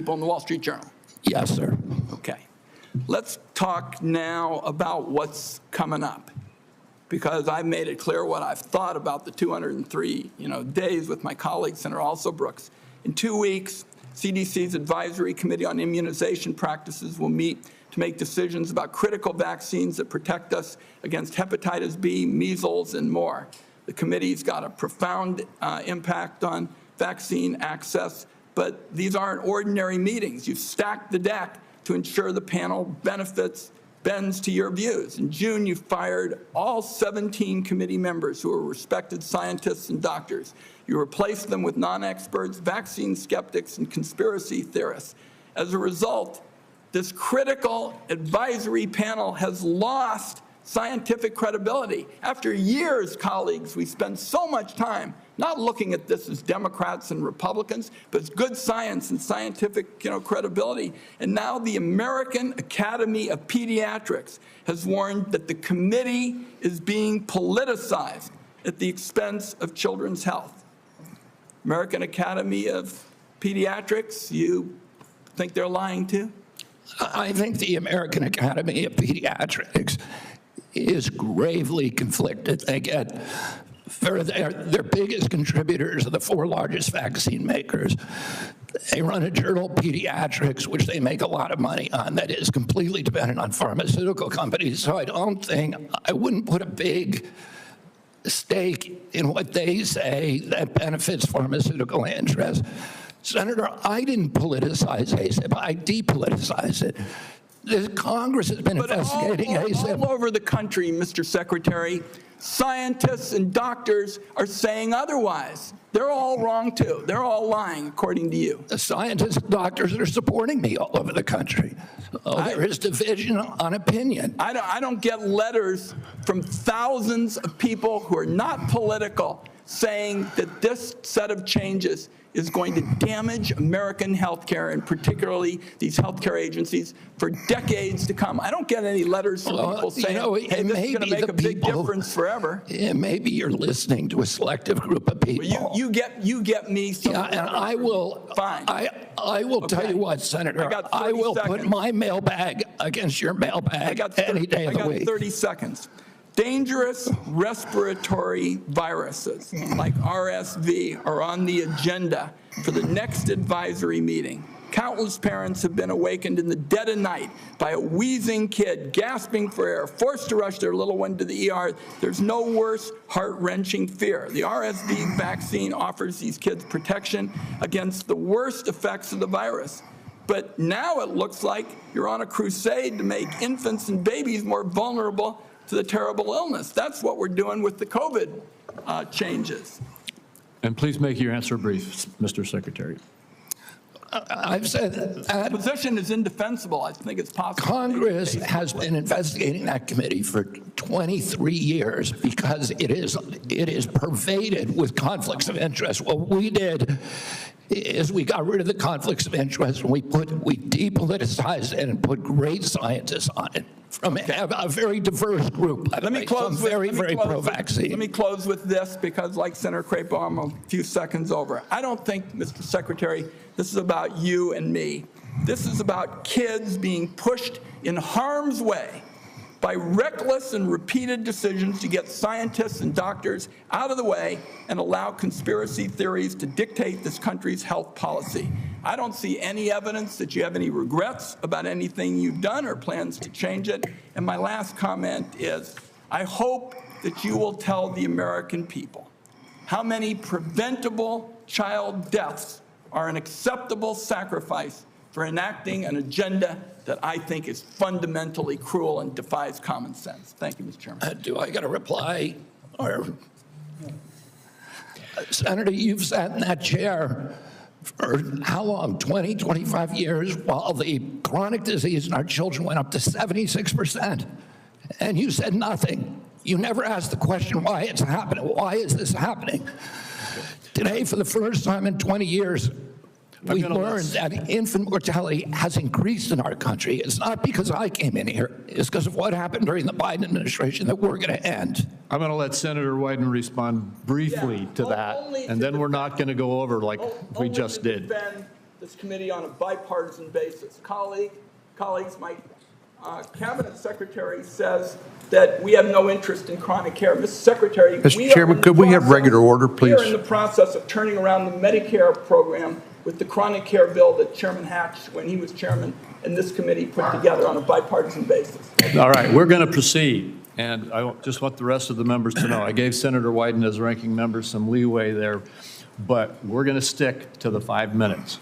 people in the Wall Street Journal? Yes, sir. Okay. Let's talk now about what's coming up, because I've made it clear what I've thought about the 203 days with my colleague, Senator Also Brooks. In 2 weeks, CDC's Advisory Committee on Immunization Practices will meet to make decisions about critical vaccines that protect us against hepatitis B, measles, and more. The committee's got a profound impact on vaccine access, but these aren't ordinary meetings. You've stacked the deck to ensure the panel bends to your views. In June, you fired all 17 committee members who are respected scientists and doctors. You replaced them with non-experts, vaccine skeptics, and conspiracy theorists. As a result, this critical advisory panel has lost scientific credibility. After years, colleagues, we spend so much time not looking at this as Democrats and Republicans, but as good science and scientific credibility. And now the American Academy of Pediatrics has warned that the committee is being politicized at the expense of children's health. American Academy of Pediatrics, you think they're lying too? I think the American Academy of Pediatrics is gravely conflicted. They get their biggest contributors are the 4 largest vaccine makers. They run a journal, Pediatrics, which they make a lot of money on, that is completely dependent on pharmaceutical companies. So I wouldn't put a big stake in what they say that benefits pharmaceutical interests. Senator, I didn't politicize ACIP, I depoliticized it. The Congress has been investigating ACIP. All over the country, Mr. Secretary, scientists and doctors are saying otherwise. They're all wrong, too. They're all lying, according to you. The scientists and doctors are supporting me all over the country. There is division on opinion. I don't get letters from thousands of people who are not political saying that this set of changes is going to damage American healthcare, and particularly these healthcare agencies, for decades to come. I don't get any letters from people saying, hey, this is going to make a big difference forever. Maybe you're listening to a selective group of people. Well, you get me. Yeah, and I will. Fine. I will tell you what, Senator. I will put my mailbag against your mailbag any day of the week. I got 30 seconds. Dangerous respiratory viruses like RSV are on the agenda for the next advisory meeting. Countless parents have been awakened in the dead of night by a wheezing kid gasping for air, forced to rush their little one to the ER. There's no worse heart-wrenching fear. The RSV vaccine offers these kids protection against the worst effects of the virus. But now it looks like you're on a crusade to make infants and babies more vulnerable to the terrible illness. That's what we're doing with the COVID changes. And please make your answer brief, Mr. Secretary. I've said that the position is indefensible. I think it's possible. Congress has been investigating that committee for 23 years because it is pervaded with conflicts of interest. What we did is we got rid of the conflicts of interest and we depoliticized it and put great scientists on it from a very diverse group. Let me close with very pro-vaccine. Let me close with this, because like Senator Crapo, I'm a few seconds over. I don't think, Mr. Secretary, this is about you and me. This is about kids being pushed in harm's way by reckless and repeated decisions to get scientists and doctors out of the way and allow conspiracy theories to dictate this country's health policy. I don't see any evidence that you have any regrets about anything you've done or plans to change it. And my last comment is, I hope that you will tell the American people how many preventable child deaths are an acceptable sacrifice for enacting an agenda that I think is fundamentally cruel and defies common sense. Thank you, Mr. Chairman. Do I get a reply? Or Senator, you've sat in that chair for how long? 20, 25 years, while the chronic disease in our children went up to 76%. And you said nothing. You never asked the question why it's happening. Why is this happening? Today, for the first time in 20 years, we learned that infant mortality has increased in our country. It's not because I came in here. It's because of what happened during the Biden administration that we're going to end. I'm going to let Senator Wyden respond briefly to that, and then we're not going to go over like we just did. this committee on a bipartisan basis. Colleagues, my cabinet secretary says that we have no interest in chronic care. Mr. Secretary, Mr. Chairman, could we have regular order, please? We are in the process of turning around the Medicare program with the chronic care bill that Chairman Hatch, when he was chairman, and this committee put together on a bipartisan basis. All right, we're going to proceed, and I just want the rest of the members to know. I gave Senator Wyden as ranking member some leeway there, but we're going to stick to the 5 minutes.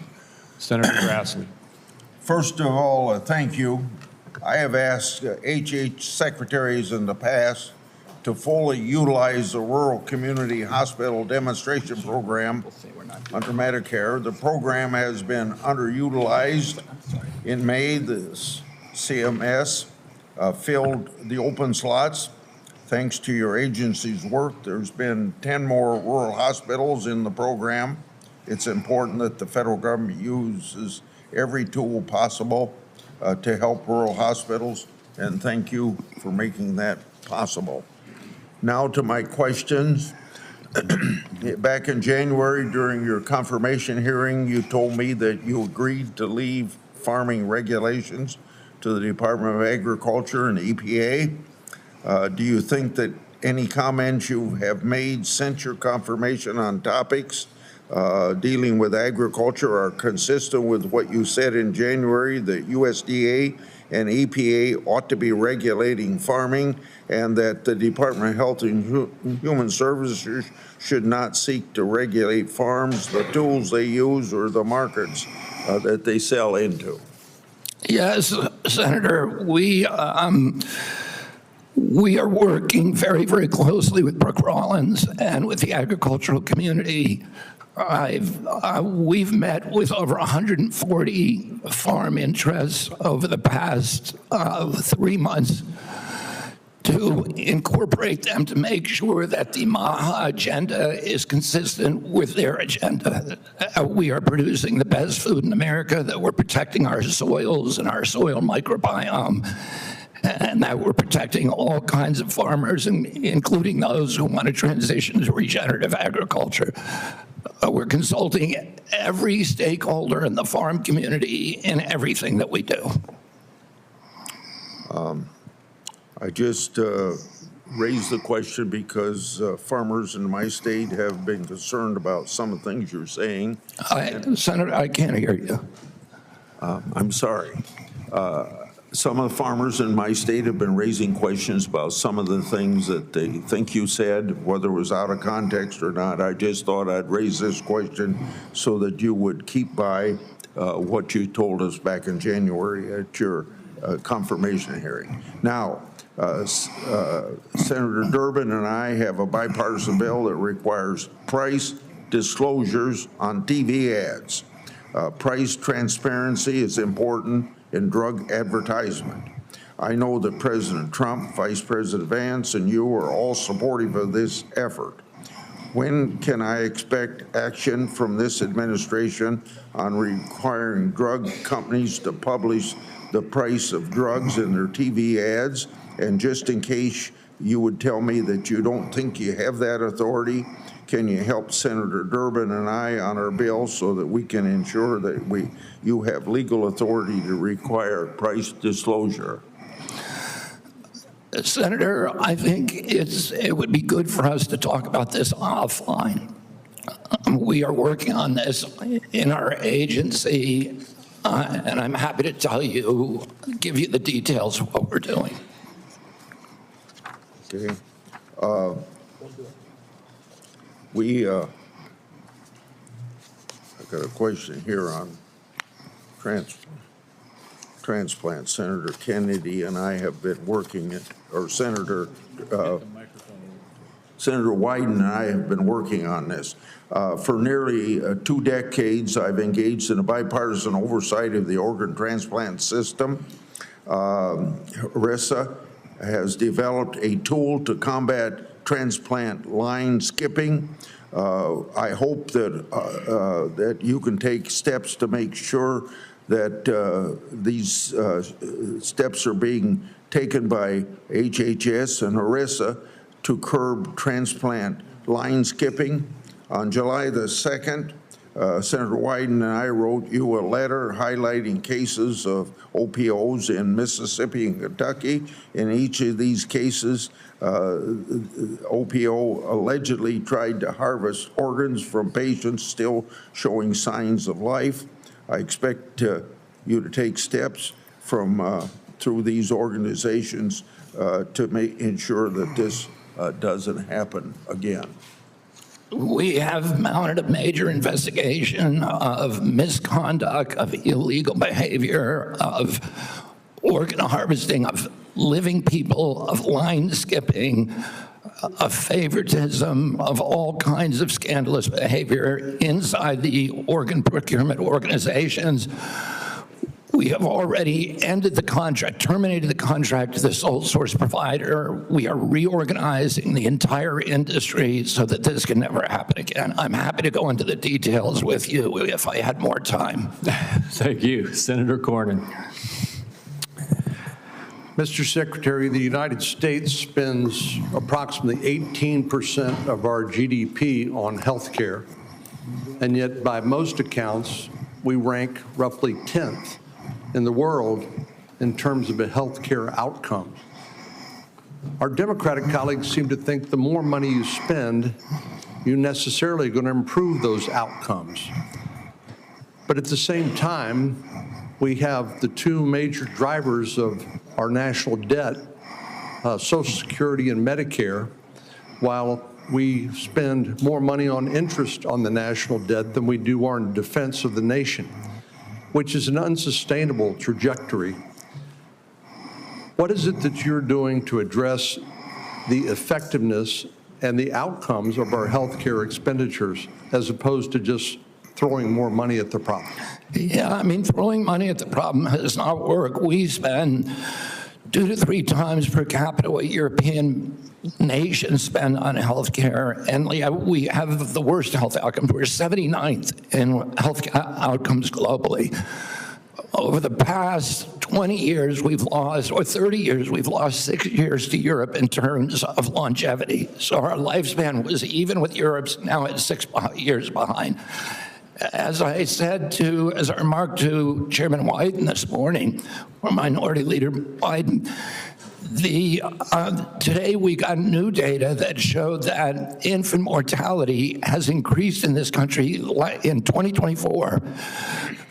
Senator Grassley. First of all, thank you. I have asked HH secretaries in the past to fully utilize the Rural Community Hospital Demonstration Program under Medicare. The program has been underutilized. In May, the CMS filled the open slots. Thanks to your agency's work, there's been 10 more rural hospitals in the program. It's important that the federal government uses every tool possible to help rural hospitals, and thank you for making that possible. Now to my questions. Back in January, during your confirmation hearing, you told me that you agreed to leave farming regulations to the Department of Agriculture and EPA. Do you think that any comments you have made since your confirmation on topics dealing with agriculture are consistent with what you said in January, that USDA and EPA ought to be regulating farming, and that the Department of Health and Human Services should not seek to regulate farms, the tools they use, or the markets that they sell into? Yes, Senator, we are working very, very closely with Brooke Rollins and with the agricultural community. We've met with over 140 farm interests over the past 3 months to incorporate them to make sure that the MAHA agenda is consistent with their agenda. We are producing the best food in America, that we're protecting our soils and our soil microbiome, and that we're protecting all kinds of farmers, including those who want to transition to regenerative agriculture. We're consulting every stakeholder in the farm community in everything that we do. I just raised the question because farmers in my state have been concerned about some of the things you're saying. Senator, I can't hear you. I'm sorry. Some of the farmers in my state have been raising questions about some of the things that they think you said, whether it was out of context or not. I just thought I'd raise this question so that you would keep by what you told us back in January at your confirmation hearing. Now, Senator Durbin and I have a bipartisan bill that requires price disclosures on TV ads. Price transparency is important in drug advertisement. I know that President Trump, Vice President Vance, and you are all supportive of this effort. When can I expect action from this administration on requiring drug companies to publish the price of drugs in their TV ads? And just in case you would tell me that you don't think you have that authority, can you help Senator Durbin and I on our bill so that we can ensure that you have legal authority to require price disclosure? Senator, I think it would be good for us to talk about this offline. We are working on this in our agency, and I'm happy to give you the details of what we're doing. Okay. I got a question here on transplant. Senator Kennedy and I have been working, or Senator Wyden and I have been working on this. For nearly 2 decades, I've engaged in a bipartisan oversight of the organ transplant system. HRSA has developed a tool to combat transplant line skipping. I hope that that you can take steps to make sure that these steps are being taken by HHS and HRSA to curb transplant line skipping. On July the 2nd, Senator Wyden and I wrote you a letter highlighting cases of OPOs in Mississippi and Kentucky. In each of these cases, OPO allegedly tried to harvest organs from patients still showing signs of life. I expect you to take steps from through these organizations to ensure that this doesn't happen again. We have mounted a major investigation of misconduct, of illegal behavior, of organ harvesting, of living people, of line skipping, of favoritism, of all kinds of scandalous behavior inside the organ procurement organizations. We have already ended the contract, terminated the contract to the sole source provider. We are reorganizing the entire industry so that this can never happen again. I'm happy to go into the details with you if I had more time. Thank you. Senator Cornyn. Mr. Secretary, the United States spends approximately 18% of our GDP on health care, and yet by most accounts, we rank roughly 10th in the world in terms of health care outcomes. Our Democratic colleagues seem to think the more money you spend, you're necessarily going to improve those outcomes. But at the same time, we have the two major drivers of our national debt, Social Security and Medicare, while we spend more money on interest on the national debt than we do on defense of the nation, which is an unsustainable trajectory. What is it that you're doing to address the effectiveness and the outcomes of our healthcare expenditures as opposed to just throwing more money at the problem? Yeah, I mean, throwing money at the problem does not work. We spend 2 to 3 times per capita what European nations spend on health care, and we have the worst health outcomes. We're 79th in health outcomes globally. Over the past 20 years, we've lost, or 30 years, we've lost 6 years to Europe in terms of longevity. So our lifespan was even with Europe's, now it's 6 years behind. As I remarked to Chairman Wyden this morning, or Minority Leader Biden, today we got new data that showed that infant mortality has increased in this country in 2024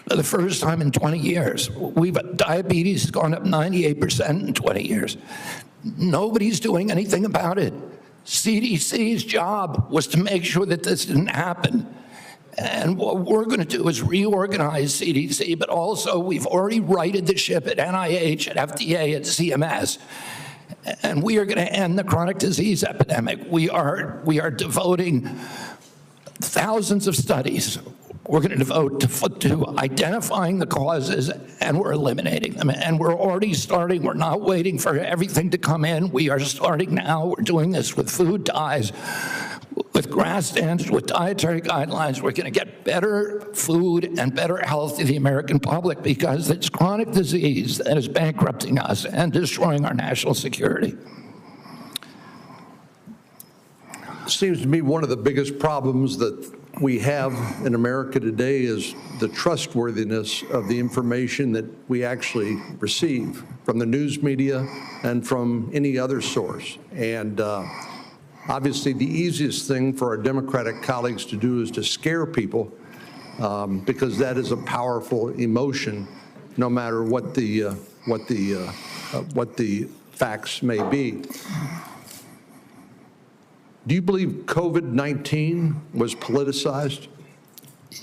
for the first time in 20 years. Diabetes has gone up 98% in 20 years. Nobody's doing anything about it. CDC's job was to make sure that this didn't happen. And what we're going to do is reorganize CDC, but also we've already righted the ship at NIH, at FDA, at CMS. And we are going to end the chronic disease epidemic. We are devoting thousands of studies. We're going to devote to identifying the causes, and we're eliminating them. And we're already starting. We're not waiting for everything to come in. We are starting now. We're doing this with food dyes, with GRAS standards, with dietary guidelines. We're going to get better food and better health to the American public because it's chronic disease that is bankrupting us and destroying our national security. It seems to me one of the biggest problems that we have in America today is the trustworthiness of the information that we actually receive from the news media and from any other source. And obviously, the easiest thing for our Democratic colleagues to do is to scare people because that is a powerful emotion, no matter what the facts may be. Do you believe COVID-19 was politicized?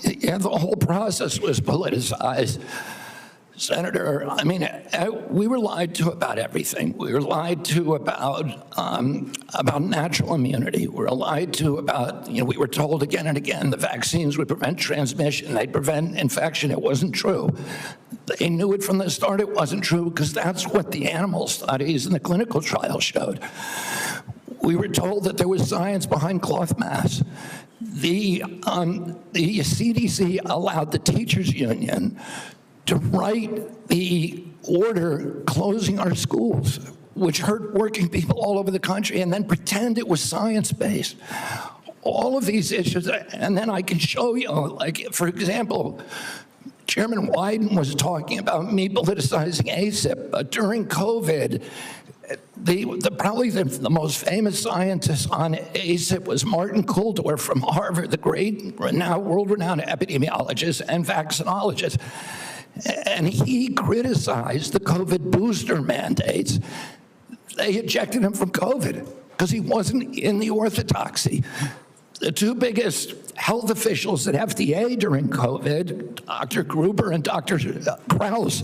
Yeah, the whole process was politicized. Senator, I mean, we were lied to about everything. We were lied to about natural immunity. We were lied to about, we were told again and again the vaccines would prevent transmission, they'd prevent infection. It wasn't true. They knew it from the start it wasn't true because that's what the animal studies and the clinical trials showed. We were told that there was science behind cloth masks. The CDC allowed the teachers union to write the order closing our schools, which hurt working people all over the country, and then pretend it was science-based. all of these issues, and then I can show you, like, for example, Chairman Wyden was talking about me politicizing ACIP, but during COVID, probably the most famous scientist on ACIP was Martin Kulldorff from Harvard, the great world-renowned epidemiologist and vaccinologist. And he criticized the COVID booster mandates. They ejected him from COVID because he wasn't in the orthodoxy. The two biggest health officials at FDA during COVID, Dr. Gruber and Dr. Krause,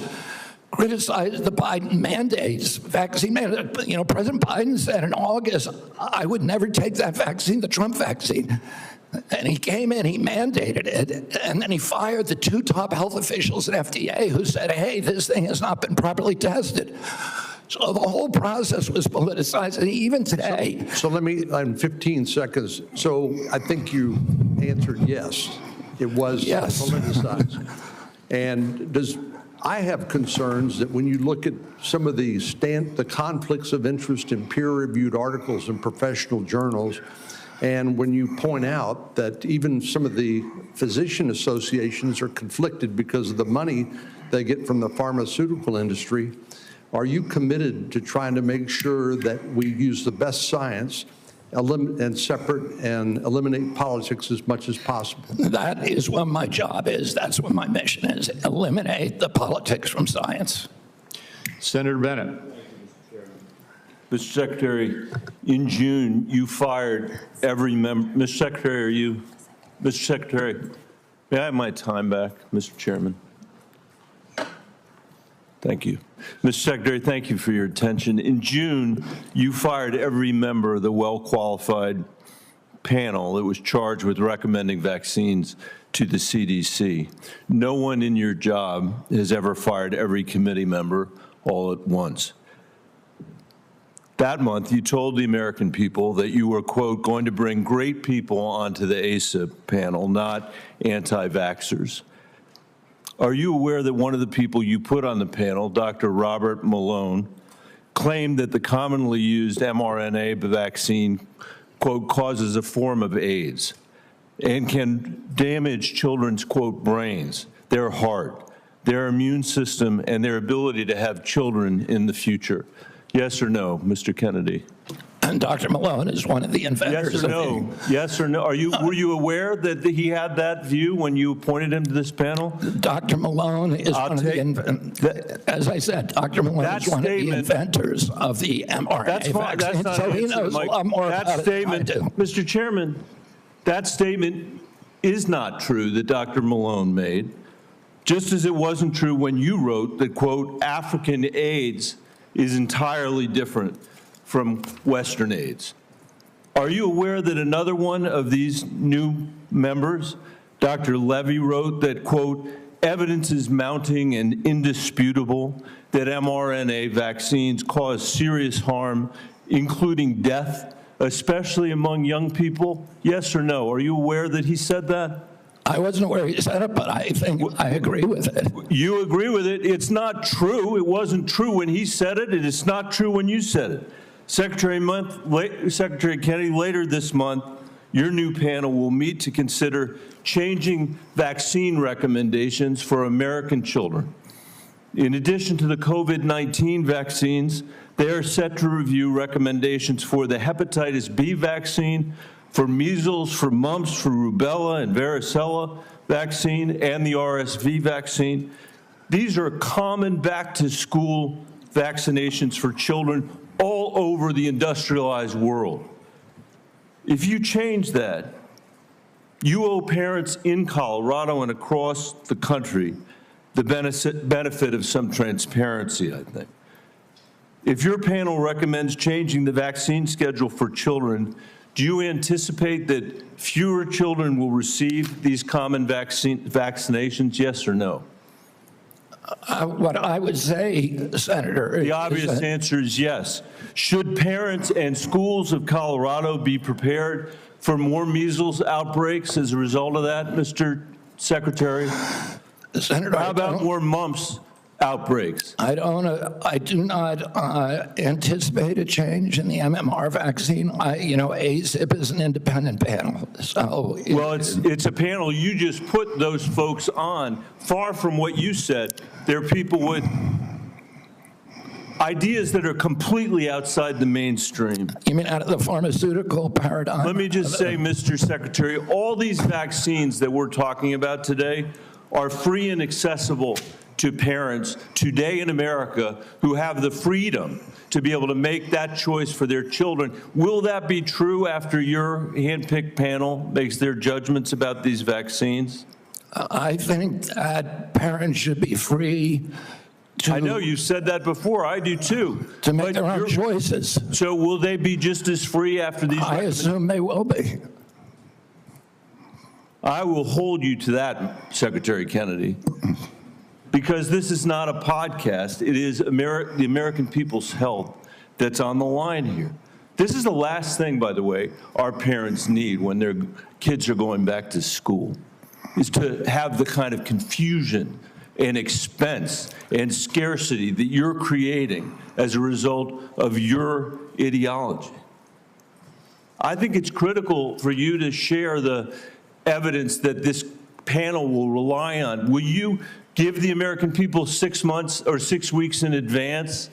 criticized the Biden mandates, vaccine mandates. You know, President Biden said in August, I would never take that vaccine, the Trump vaccine. And he came in, he mandated it, and then he fired the two top health officials at FDA who said, hey, this thing has not been properly tested. So the whole process was politicized, and even today. So let me, in 15 seconds, so I think you answered yes. It was politicized. And I have concerns that when you look at some of the conflicts of interest in peer-reviewed articles in professional journals, and when you point out that even some of the physician associations are conflicted because of the money they get from the pharmaceutical industry, are you committed to trying to make sure that we use the best science and separate and eliminate politics as much as possible? That is what my job is. That's what my mission is, eliminate the politics from science. Senator Bennett. Mr. Secretary, in June, you fired every member. Mr. Secretary, Mr. Secretary, may I have my time back, Mr. Chairman? Thank you. Mr. Secretary, thank you for your attention. In June, you fired every member of the well-qualified panel that was charged with recommending vaccines to the CDC. No one in your job has ever fired every committee member all at once. That month, you told the American people that you were, quote, going to bring great people onto the ACIP panel, not anti-vaxxers. Are you aware that one of the people you put on the panel, Dr. Robert Malone, claimed that the commonly used mRNA vaccine, quote, causes a form of AIDS and can damage children's, quote, brains, their heart, their immune system, and their ability to have children in the future? Yes or no, Mr. Kennedy? And Dr. Malone is one of the inventors. Yes or no? Yes or no? Were you aware that he had that view when you appointed him to this panel? Dr. Malone is one of the inventors. As I said, Dr. Malone is one of the inventors of the mRNA vaccine, so he knows a lot more about it than I do. Mr. Chairman, that statement is not true that Dr. Malone made, just as it wasn't true when you wrote that, quote, African AIDS is entirely different from Western AIDS. Are you aware that another one of these new members, Dr. Levy, wrote that, quote, evidence is mounting and indisputable that mRNA vaccines cause serious harm, including death, especially among young people? Yes or no? Are you aware that he said that? I wasn't aware he said it, but I think I agree with it. You agree with it? It's not true. It wasn't true when he said it, and it's not true when you said it. Secretary Kennedy, later this month, your new panel will meet to consider changing vaccine recommendations for American children. In addition to the COVID-19 vaccines, they are set to review recommendations for the hepatitis B vaccine, for measles, for mumps, for rubella and varicella vaccine, and the RSV vaccine. These are common back-to-school vaccinations for children all over the industrialized world. If you change that, you owe parents in Colorado and across the country the benefit of some transparency, I think. If your panel recommends changing the vaccine schedule for children, do you anticipate that fewer children will receive these common vaccinations, yes or no? What I would say, Senator, the obvious answer is yes. Should parents and schools of Colorado be prepared for more measles outbreaks as a result of that, Mr. Secretary? Senator, how about more mumps outbreaks. I do not anticipate a change in the MMR vaccine. ACIP is an independent panel, so. Well, it's a panel you just put those folks on. Far from what you said, they're people with ideas that are completely outside the mainstream. You mean out of the pharmaceutical paradigm? Let me just say, Mr. Secretary, all these vaccines that we're talking about today are free and accessible to parents today in America who have the freedom to be able to make that choice for their children. Will that be true after your handpicked panel makes their judgments about these vaccines? I think that parents should be free to. I know you said that before. I do too. To make their own choices. So will they be just as free after these? I assume they will be. I will hold you to that, Secretary Kennedy, because this is not a podcast. It is the American people's health that's on the line here. This is the last thing, by the way, our parents need when their kids are going back to school, is to have the kind of confusion and expense and scarcity that you're creating as a result of your ideology. I think it's critical for you to share the evidence that this panel will rely on. Will you give the American people 6 months or 6 weeks in advance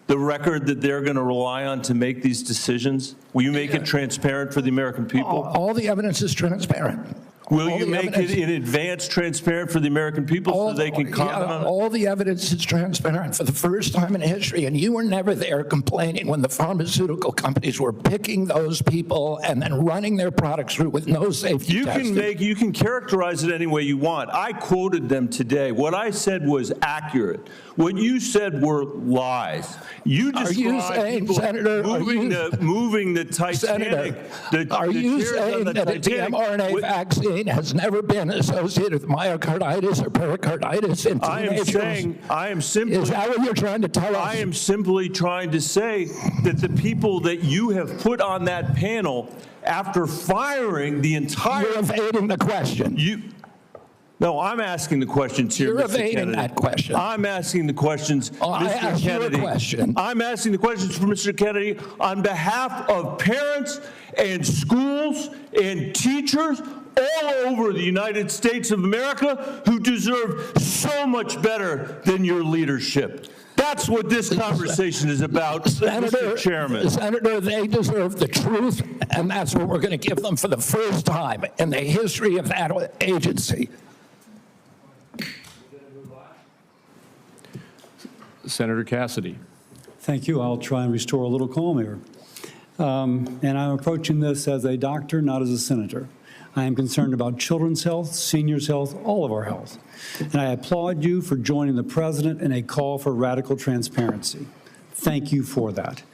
the record that they're going to rely on to make these decisions? Will you make it transparent for the American people? All the evidence is transparent. Will you make it in advance transparent for the American people so they can comment on it? All the evidence is transparent for the first time in history, and you were never there complaining when the pharmaceutical companies were picking those people and then running their products through with no safety testing. You can characterize it any way you want. I quoted them today. What I said was accurate. What you said were lies. You described people moving the Titanic. Senator, are you saying that the mRNA vaccine has never been associated with myocarditis or pericarditis in teenagers? I am simply. Is that what you're trying to tell us? I am simply trying to say that the people that you have put on that panel, after firing the entire. You're evading the question. No, I'm asking the questions here, You're Mr. Kennedy. evading that question. I'm asking the questions, I Mr. asked Kennedy. you a question. I'm asking the questions for Mr. Kennedy on behalf of parents and schools and teachers all over the United States of America who deserve so much better than your leadership. That's what this conversation is about, Mr. Chairman. Senator, they deserve the truth, and that's what we're going to give them for the first time in the history of that agency. Senator Cassidy. Thank you. I'll try and restore a little calm here. And I'm approaching this as a doctor, not as a senator. I am concerned about children's health, seniors' health, all of our health. And I applaud you for joining the president in a call for radical transparency. Thank you for that.